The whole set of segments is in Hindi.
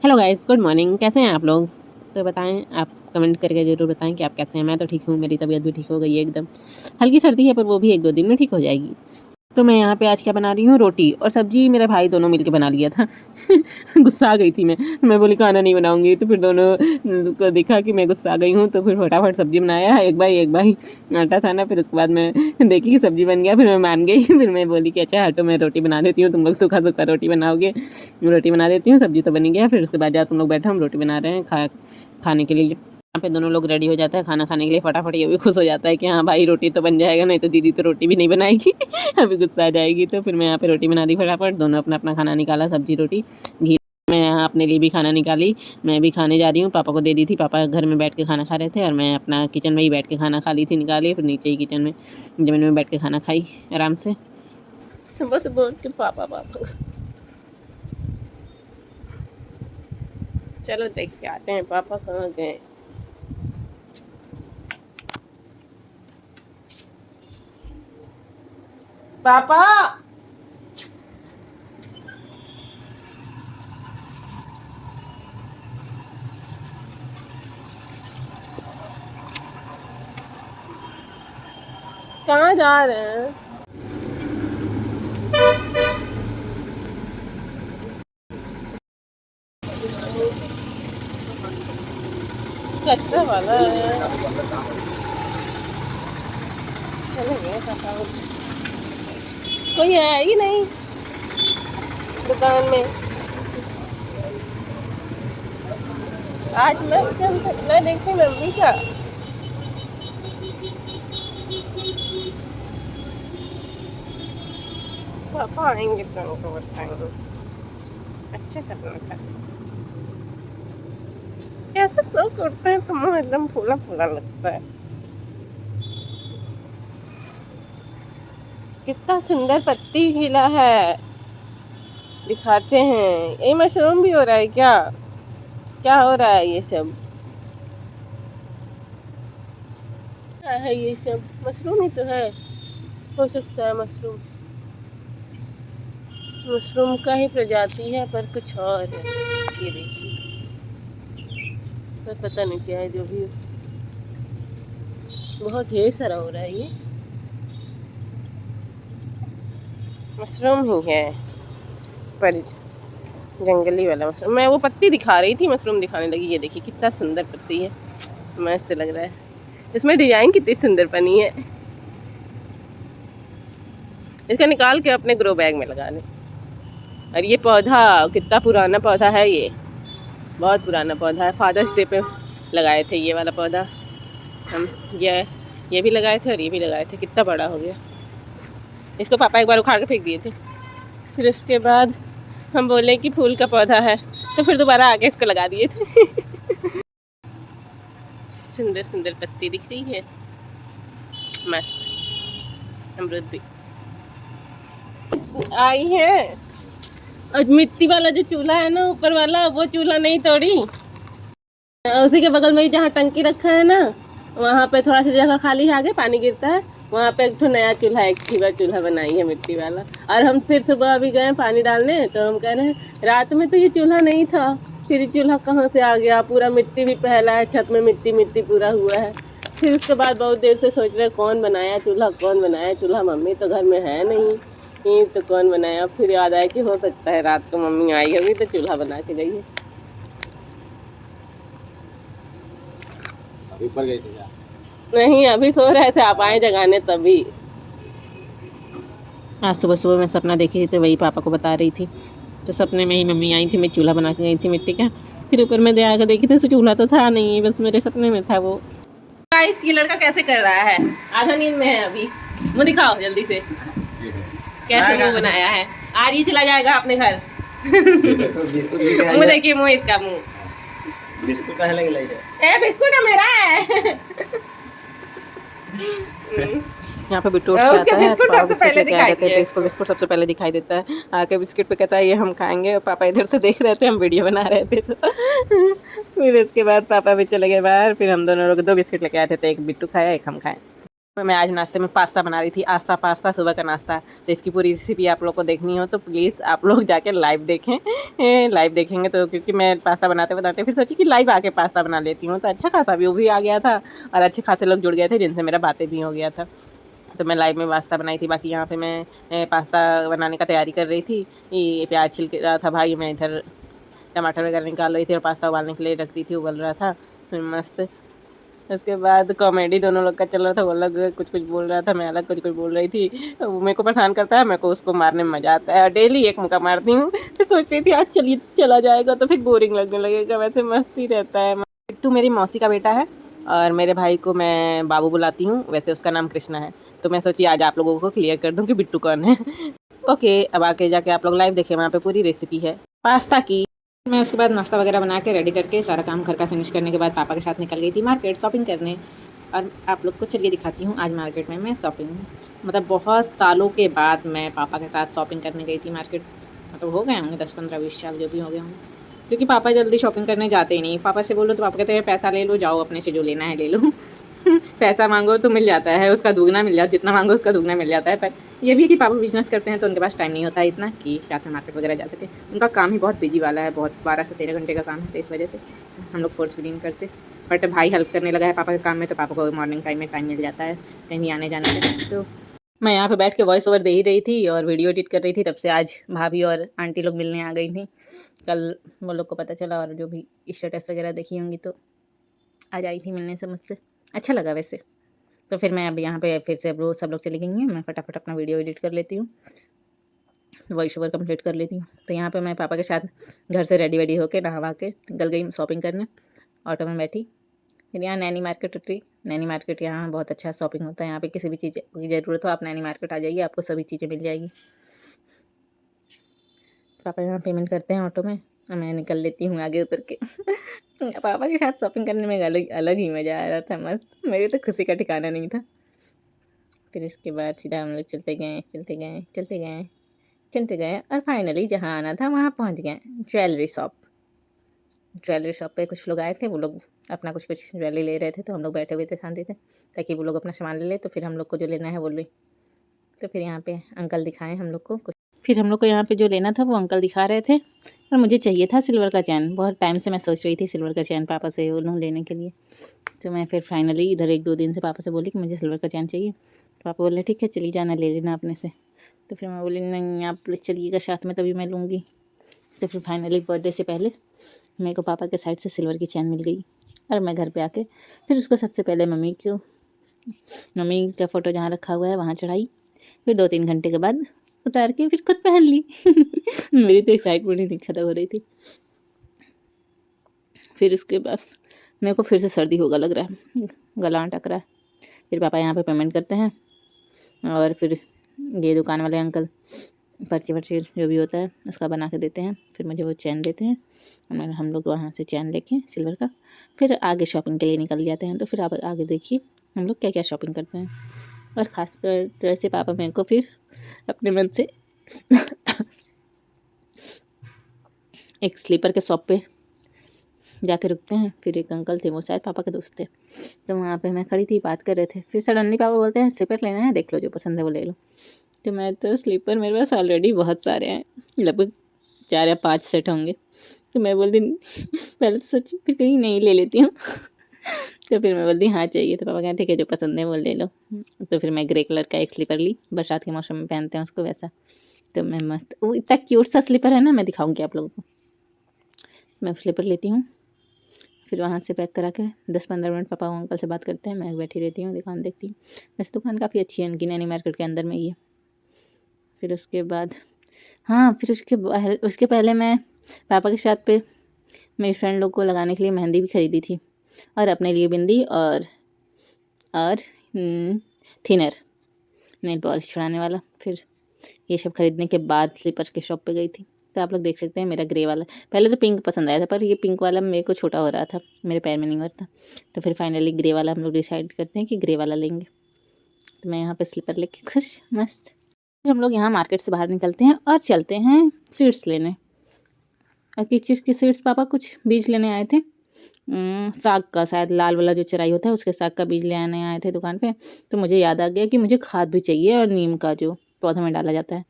Hello guys, good morning. कैसे हैं आप लोग? तो बताएं, आप कमेंट करके ज़रूर बताएं कि आप कैसे हैं। मैं तो ठीक हूँ, मेरी तबीयत भी ठीक हो गई है एकदम। हल्की सर्दी है पर वो भी 1-2 दिन में ठीक हो जाएगी। तो मैं यहाँ पे आज क्या बना रही हूँ, रोटी और सब्जी मेरा भाई दोनों मिलके बना लिया था। गुस्सा आ गई थी मैं बोली खाना नहीं बनाऊंगी, तो फिर दोनों को देखा कि मैं गुस्सा आ गई हूँ, तो फिर फटाफट सब्जी बनाया, एक बाई आटा था ना। फिर उसके बाद मैं देखी कि सब्जी बन गया, फिर मैं मान गई। फिर मैं बोली कि अच्छा हटो, मैं रोटी बना देती हूँ, तुम लोग सूखा सूखा रोटी बनाओगे, रोटी बना देती हूँ, सब्जी तो बनी गया। फिर उसके बाद जाओ तुम लोग बैठो, हम रोटी बना रहे हैं खाने के लिए। यहाँ पे दोनों लोग रेडी हो जाता है खाना खाने के लिए फटाफट। ये भी खुश हो जाता है कि हाँ भाई रोटी तो बन जाएगा, नहीं तो दीदी तो रोटी भी नहीं बनाएगी। अभी गुस्सा आ जाएगी। तो फिर मैं यहाँ पे रोटी बना दी फटाफट, दोनों अपना अपना खाना निकाला, सब्जी रोटी घी। मैं यहाँ अपने लिए भी खाना निकाली, मैं भी खाने जा रही हूँ। पापा को दे दी थी, पापा घर में बैठ के खाना खा रहे थे और मैं अपना किचन में ही बैठ के खाना खा ली थी, निकाली। फिर नीचे ही किचन में जमीन में बैठ के खाना खाई आराम से। सुबह से बोल के पापा पापा। चलो देख के आते हैं पापा कहाँ गए। पापा कहाँ जा रहे हैं? कच्चा वाला है। चलेंगे पापा, कोई है ही नहीं दुकान में। आज मस्त हम सपना देखे मम्मी का। पापा आएंगे तो उनको बताएंगे। अच्छे सपना था। कैसे सो करते हैं तो मुँह एकदम फूला फूला लगता है। कितना सुंदर पत्ती खिला है, दिखाते हैं। ये मशरूम भी हो रहा है क्या? क्या हो रहा है ये सब? क्या है ये सब? मशरूम ही तो है, हो सकता है मशरूम। मशरूम का ही प्रजाति है पर कुछ और है। ये देखिए, पर पता नहीं क्या है, जो भी बहुत ढेर सारा हो रहा है। ये मशरूम ही है पर जंगली वाला मशरूम। मैं वो पत्ती दिखा रही थी, मशरूम दिखाने लगी। ये देखिए कितना सुंदर पत्ती है, मस्त लग रहा है। इसमें डिजाइन कितनी सुंदर बनी है। इसका निकाल के अपने ग्रो बैग में लगा लें। और ये पौधा कितना पुराना पौधा है, ये बहुत पुराना पौधा है। फादर्स डे पे लगाए थे ये वाला पौधा हम। ये भी लगाए थे और ये भी लगाए थे। कितना बड़ा हो गया। इसको पापा एक बार उखाड़ के फेंक दिए थे। फिर उसके बाद हम बोले कि फूल का पौधा है, तो फिर दोबारा आके इसको लगा दिए थे। सुंदर सुंदर पत्ती दिख रही है, मस्त। अमरूद भी आई है। और मिट्टी वाला जो चूल्हा है ना, ऊपर वाला, वो चूल्हा नहीं तोड़ी। उसी के बगल में ही जहाँ टंकी रखा है ना, वहाँ पे थोड़ा सा जगह खाली है, आगे पानी गिरता है, वहाँ पे एक नया चूल्हा, एक खीवा चूल्हा बनाई है मिट्टी वाला। और हम फिर सुबह अभी गए पानी डालने, तो हम कह रहे हैं रात में तो ये चूल्हा नहीं था, फिर ये चूल्हा कहाँ से आ गया? पूरा मिट्टी भी फैला है, छत में मिट्टी मिट्टी पूरा हुआ है। फिर उसके बाद बहुत देर से सोच रहे कौन बनाया चूल्हा, कौन बनाया चूल्हा। मम्मी तो घर में है नहीं, तो कौन बनाया? फिर याद आया कि हो सकता है रात को मम्मी आई होगी तो चूल्हा बना के गई है। ऊपर गई थी क्या? नहीं, अभी सो रहे थे, आप आए जगाने तभी। आज सुबह सुबह मैं सपना देखी थी, तो वही पापा को बता रही थी। तो सपने में ही मम्मी आई थी, मैं चूल्हा बना के गई थी मिट्टी का। फिर ऊपर में आकर देखी थी, चूल्हा तो था नहीं, बस मेरे सपने में था वो। गाइस, ये लड़का कैसे कर रहा है? आधा नींद में है अभी। मुँह दिखाओ जल्दी से, कैसे मुँह बनाया है। आज ही चला जाएगा अपने घर। मुँह देखिए, मुँह इसका मुँह। बिस्कुट का है, ए बिस्कुट मेरा है। यहाँ पे बिट्टू आता है, बिस्कुट सबसे पहले दिखाई देता है। इसको बिस्कुट सबसे पहले दिखाई देता है, आके बिस्कुट पे कहता है ये हम खाएंगे। और पापा इधर से देख रहे थे, हम वीडियो बना रहे थे। तो फिर उसके बाद पापा भी चले गए बाहर। फिर हम दोनों लोग 2 बिस्कुट लेके आए थे, एक बिट्टू खाया, एक हम खाए। मैं आज नाश्ते में पास्ता बना रही थी, आस्ता पास्ता सुबह का नाश्ता। तो इसकी पूरी रेसिपी आप लोग को देखनी हो तो प्लीज़ आप लोग जाके लाइव देखें। लाइव देखेंगे तो, क्योंकि मैं पास्ता बनाते बनाते फिर सोची कि लाइव आके पास्ता बना लेती हूँ, तो अच्छा खासा व्यू भी आ गया था और अच्छे खासे लोग जुड़ गए थे जिनसे मेरा बातें भी हो गया था। तो मैं लाइव में पास्ता बनाई थी। बाकी यहाँ पे मैं पास्ता बनाने का तैयारी कर रही थी। ये प्याज छिल रहा था भाई, मैं इधर टमाटर वगैरह निकाल रही थी और पास्ता उबालने के लिए रख दी थी, उबल रहा था फिर मस्त। उसके बाद कॉमेडी दोनों लोग का चल रहा था, वो अलग कुछ कुछ बोल रहा था, मैं अलग कुछ कुछ बोल रही थी। वो मेरे को परेशान करता है, मेरे को उसको मारने में मज़ा आता है और डेली एक मुक्का मारती हूँ। फिर सोच रही थी आज चलिए चला जाएगा तो फिर बोरिंग लगने लगेगा, वैसे मस्ती रहता है। बिट्टू मेरी मौसी का बेटा है और मेरे भाई को मैं बाबू बुलाती हूँ, वैसे उसका नाम कृष्णा है। तो मैं सोची आज आप लोगों को क्लियर कर दूँ कि बिट्टू कौन है। ओके, अब आके जाके आप लोग लाइव देखें, वहाँ पे पूरी रेसिपी है पास्ता की। मैं उसके बाद नाश्ता वगैरह बना के रेडी करके सारा काम घर का फिनिश करने के बाद पापा के साथ निकल गई थी मार्केट शॉपिंग करने। और आप लोग को चलिए दिखाती हूँ आज मार्केट में मैं शॉपिंग, मतलब बहुत सालों के बाद मैं पापा के साथ शॉपिंग करने गई थी मार्केट। मतलब हो गए होंगे 10-15-20 साल जो भी हो गए होंगे, क्योंकि पापा जल्दी शॉपिंग करने जाते ही नहीं। पापा से बोलो तो पापा कहते हैं पैसा ले लो, जाओ अपने से जो लेना है ले लो। पैसा मांगो तो मिल जाता है, उसका दुगना मिल जाता है, जितना मांगो उसका दुगना मिल जाता है। पर ये भी है कि पापा बिजनेस करते हैं तो उनके पास टाइम नहीं होता है इतना कि साथ में मार्केट वगैरह जा सके। उनका काम ही बहुत बिजी वाला है, बहुत 12 से 13 घंटे का काम है, तो इस वजह से हम लोग फोर्स भी नहीं करते। बट भाई हेल्प करने लगा है पापा के काम में, तो पापा को मॉर्निंग टाइम में टाइम मिल जाता है कहीं आने जाने का। तो मैं यहाँ पे बैठ के वॉइस ओवर दे ही रही थी और वीडियो एडिट कर रही थी, तब से आज भाभी और आंटी लोग मिलने आ गई थी। कल वो लोग को पता चला और जो भी स्टेटस वगैरह देखी होंगी तो आज आई थी मिलने से मुझसे, अच्छा लगा वैसे। तो फिर मैं अब यहाँ पे फिर से अब रोज़ सब लोग चली गई हैं, मैं फटाफट अपना वीडियो एडिट कर लेती हूँ, वॉइस ओवर कंप्लीट कर लेती हूँ। तो यहाँ पे मैं पापा के साथ घर से रेडी वेडी होके नहा के निकल गई शॉपिंग करने, ऑटो में बैठी। फिर यहाँ नैनी मार्केट उतरी। नैनी मार्केट यहाँ बहुत अच्छा शॉपिंग होता है, यहाँ पे किसी भी चीज़ की ज़रूरत हो आप नैनी मार्केट आ जाइए, आपको सभी चीज़ें मिल जाएगी। पापा यहाँ पेमेंट करते हैं ऑटो में और मैं निकल लेती हूँ आगे उतर के। पापा के साथ शॉपिंग करने में अलग अलग ही मज़ा आ रहा था, मस्त। मेरी तो खुशी का ठिकाना नहीं था। फिर इसके बाद सीधा हम लोग चलते गए चलते गए चलते गए चलते गए और फाइनली जहाँ आना था वहाँ पहुँच गए, ज्वेलरी शॉप। ज्वेलरी शॉप पे कुछ लोग आए थे, वो लोग अपना कुछ कुछ ज्वेलरी ले रहे थे, तो हम लोग बैठे हुए थे शांति से ताकि वो लोग अपना सामान ले ले, तो फिर हम लोग को जो लेना है वो ले। तो फिर यहाँ पे अंकल दिखाए हम लोग को कुछ, फिर हम लोग को यहाँ पे जो लेना था वो अंकल दिखा रहे थे। और मुझे चाहिए था सिल्वर का चैन, बहुत टाइम से मैं सोच रही थी सिल्वर का चैन पापा से उन्होंने लेने के लिए। तो मैं फिर फाइनली इधर 1-2 दिन से पापा से बोली कि मुझे सिल्वर का चैन चाहिए। तो पापा बोले ठीक है चली जाना ले लेना अपने से। तो फिर मैं बोली नहीं आप चलिएगा साथ में तभी मैं लूँगी। तो फिर फाइनली बर्थडे से पहले मेरे को पापा के साइड से सिल्वर की चैन मिल गई। और मैं घर पे आके फिर उसको सबसे पहले मम्मी का फ़ोटो जहाँ रखा हुआ है वहाँ चढ़ाई। फिर 2-3 घंटे के बाद उतार के फिर खुद पहन ली। मेरी तो एक्साइटमेंट ही नहीं ख़त्म हो रही थी। फिर उसके बाद मेरे को फिर से सर्दी होगा लग रहा है, गला अटक रहा है। फिर पापा यहाँ पे पेमेंट करते हैं और फिर ये दुकान वाले अंकल पर्ची वर्ची जो भी होता है उसका बना के देते हैं। फिर मुझे वो चैन देते हैं, हम लोग वहाँ से चैन लेके सिल्वर का फिर आगे शॉपिंग के लिए निकल जाते हैं। तो फिर आप आगे देखिए हम लोग क्या क्या शॉपिंग करते हैं। और ख़ासकर तो ऐसे पापा मेरे को फिर अपने मन से एक स्लीपर के शॉप पे जाके रुकते हैं। फिर एक अंकल थे, वो शायद पापा के दोस्त थे, तो वहाँ पे मैं खड़ी थी बात कर रहे थे। फिर सडनली पापा बोलते हैं स्लीपर लेना है, देख लो जो पसंद है वो ले लो। तो मैं तो स्लीपर मेरे पास ऑलरेडी बहुत सारे हैं, लगभग 4 या 5 सेट होंगे। तो मैं बोलती पहले तो सोची फिर कहीं नहीं ले लेती हूँ। तो फिर मैं बोलती हाँ चाहिए, तो पापा कहते ठीक है जो पसंद है वो ले लो। तो फिर मैं ग्रे कलर का एक स्लीपर ली, बरसात के मौसम में पहनते हैं उसको वैसा। तो मैं मस्त, वो इतना क्यूट सा स्लीपर है ना, मैं दिखाऊंगी आप लोगों को। मैं स्लीपर लेती हूँ, फिर वहाँ से पैक करा के 10-15 मिनट पापा अंकल से बात करते हैं, मैं बैठी रहती हूँ दुकान देखती हूँ। वैसे दुकान काफ़ी अच्छी है इनकी, नैनी मार्केट के अंदर में ही है। फिर उसके बाद हाँ, फिर उसके पहले मैं पापा के साथ पे मेरी फ्रेंड लोग को लगाने के लिए मेहंदी भी ख़रीदी थी और अपने लिए बिंदी और थिनर नेल पॉलिश छुड़ाने वाला। फिर ये सब खरीदने के बाद स्लीपर के शॉप पे गई थी। तो आप लोग देख सकते हैं मेरा ग्रे वाला, पहले तो पिंक पसंद आया था पर ये पिंक वाला मेरे को छोटा हो रहा था, मेरे पैर में नहीं हो रहा था। तो फिर फाइनली ग्रे वाला हम लोग डिसाइड करते हैं कि ग्रे वाला लेंगे। तो मैं यहाँ पे स्लीपर लेके खुश मस्त। फिर हम लोग यहाँ मार्केट से बाहर निकलते हैं और चलते हैं सीड्स लेने। और किस चीज़ की सीड्स, पापा कुछ बीज लेने आए थे साग का, शायद लाल वाला जो चराई होता है उसके साग का बीज ले आने आए थे दुकान पे। तो मुझे याद आ गया कि मुझे खाद भी चाहिए और नीम का जो पौधा में डाला जाता है।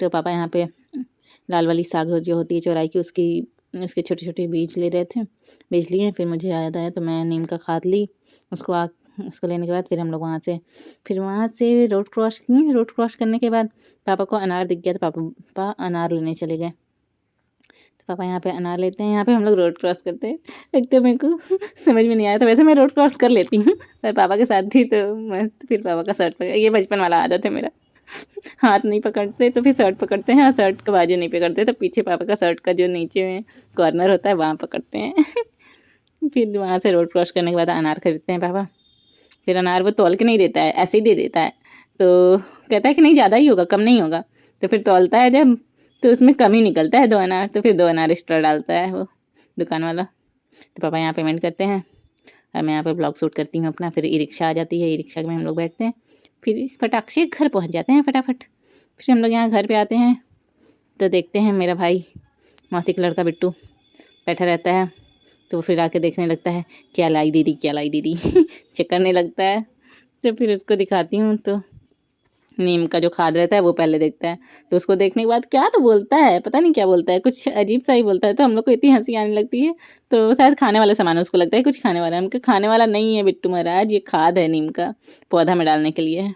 तो पापा यहाँ पे लाल वाली साग जो होती है चौराई की उसके छोटे छोटे बीज ले रहे थे, बीज लिए। फिर मुझे याद आया तो मैं नीम का खाद ली। उसको लेने के बाद फिर हम लोग वहाँ से रोड क्रॉस किए। रोड क्रॉस करने के बाद पापा को अनार दिख गया तो पापा अनार लेने चले गए। तो पापा यहाँ पे अनार लेते हैं। यहाँ पे हम लोग रोड क्रॉस करते हैं। एक तो मेरे को समझ में नहीं आया था, वैसे मैं रोड क्रॉस कर लेती हूँ पर पापा के साथ थी तो मैं फिर पापा का शर्ट पकड़, ये बचपन वाला आदत है मेरा, हाथ नहीं पकड़ते तो फिर शर्ट पकड़ते हैं और शर्ट का बाजू नहीं पकड़ते तो पीछे पापा का शर्ट का जो नीचे में कॉर्नर होता है वहाँ पकड़ते हैं। फिर वहाँ से रोड क्रॉस करने के बाद अनार खरीदते हैं पापा। फिर अनार वो तौल के नहीं देता है, ऐसे ही दे देता है। तो कहता है कि नहीं ज़्यादा ही होगा, कम नहीं होगा। तो फिर तौलता है जब तो उसमें कम ही निकलता है 2 अनार। तो फिर 2 अनार एक्स्ट्रा डालता है वो दुकान वाला। तो पापा यहाँ पेमेंट करते हैं और मैं यहाँ पे ब्लॉग शूट करती हूँ अपना। फिर ई रिक्शा आ जाती है, ई रिक्शा में हम लोग बैठते हैं, फिर फटाक से घर पहुँच जाते हैं फटाफट। फिर हम लोग यहाँ घर पे आते हैं तो देखते हैं मेरा भाई मौसी का लड़का बिट्टू बैठा रहता है। तो फिर आके देखने लगता है क्या लाई दीदी, क्या लाई दीदी चेक करने लगता है। तो फिर उसको दिखाती हूँ तो नीम का जो खाद रहता है वो पहले देखता है। तो उसको देखने के बाद क्या तो बोलता है, पता नहीं क्या बोलता है, कुछ अजीब सा ही बोलता है। तो हम लोग को इतनी हंसी आने लगती है। तो शायद खाने वाला सामान उसको लगता है, कुछ खाने वाला। हमको खाने वाला नहीं है बिट्टू महाराज, ये खाद है नीम का, पौधा में डालने के लिए है।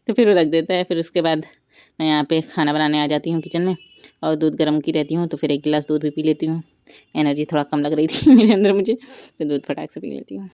तो फिर वो रख देता है। फिर उसके बाद मैं यहाँ पे खाना बनाने आ जाती हूँ किचन में और दूध गर्म की रहती हूँ। तो फिर 1 गिलास दूध भी पी लेती हूँ। एनर्जी थोड़ा कम लग रही थी मेरे अंदर मुझे, तो दूध फटाक से पी लेती हूँ।